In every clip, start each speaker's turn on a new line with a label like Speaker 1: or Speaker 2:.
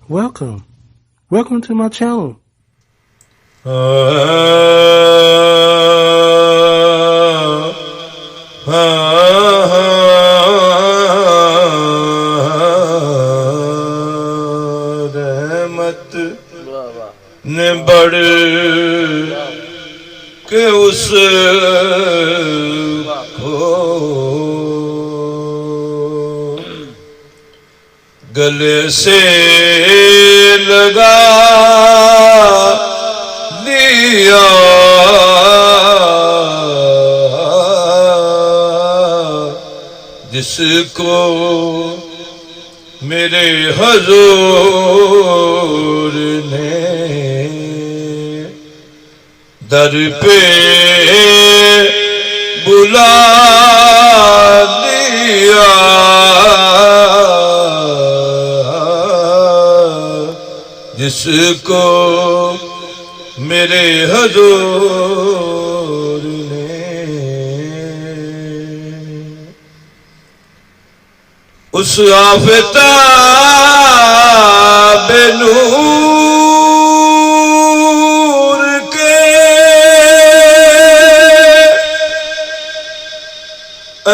Speaker 1: Welcome. Welcome to my channel.
Speaker 2: रहमत ने बढ़ के उस गले से लगा दिया, जिसको मेरे हुजूर ने दर पे बुला दिया, जिसको मेरे हुजूर ने उस आफताब नूर के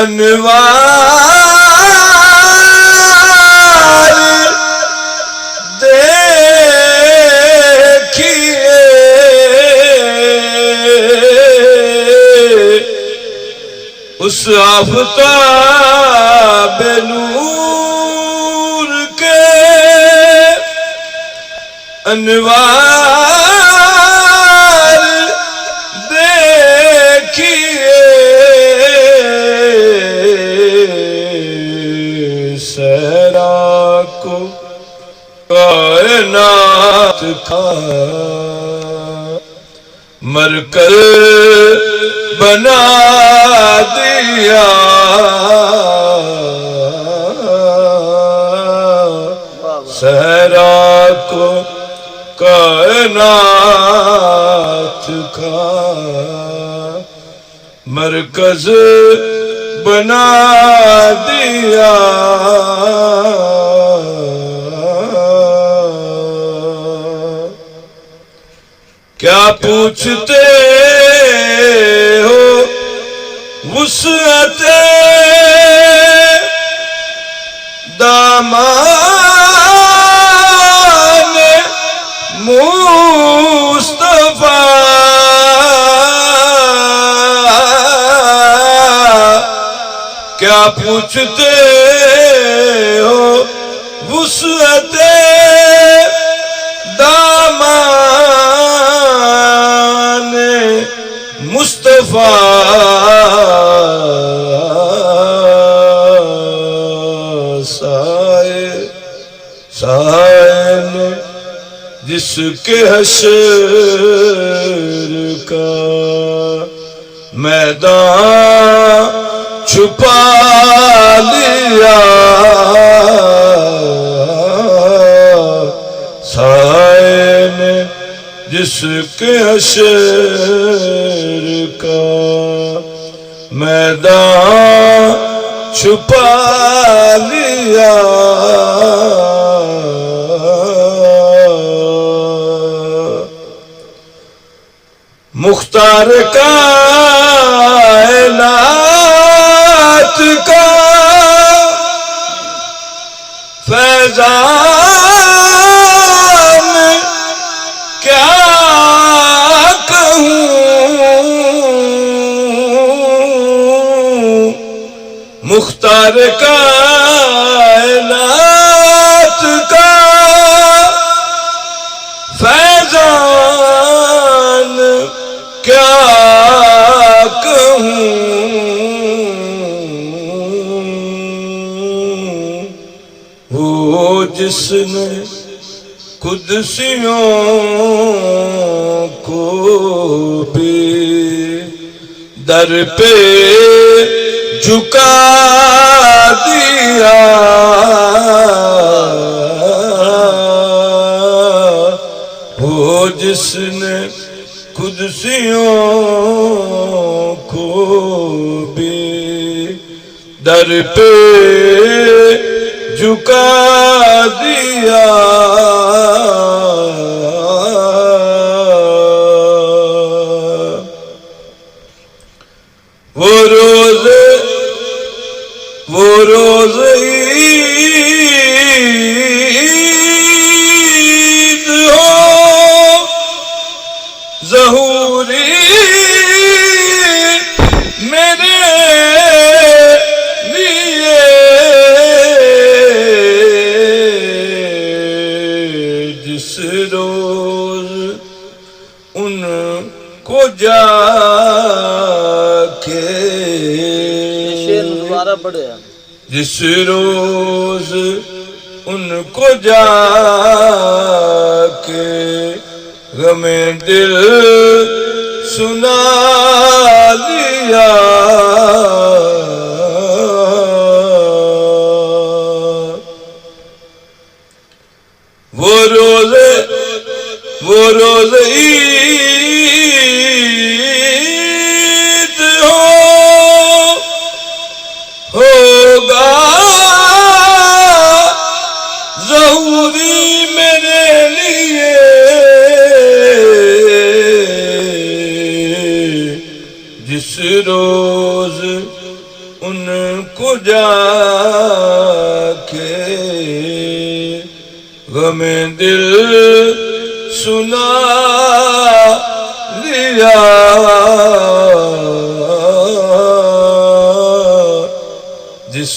Speaker 2: अनवार उस आफताब नूर के अनवार देखिए, सहरा को कायनात का मरकज बना दिया, सहरा को कायनात का मरकज बना दिया। क्या पूछते हो वुसअते दामान मुस्तफा, क्या पूछते हो वुसअते दामान मुस्तफा, साए ने जिसके हश्र का मैदान छुपा लिया, साए ने जिसके हश्र का मैदान छुपा लिया, मुख्तार कायनात का फैजान क्या कहूँ, मुख्तार कायनात का फैजान क्या कहूँ, वो जिसने कुदसियों को भी दर पे झुका दिया, वो जिसने कुदसियों को भी दर पे झुका दिया। जाके
Speaker 3: शेर दोबारा पढ़े
Speaker 2: जिस रोज उनको जाके गमे दिल सुना लिया वो रोज ईद होगा ज़हूरी मेरे लिए जिस रोज उनको जाके गमे दिल सुना लिया जिस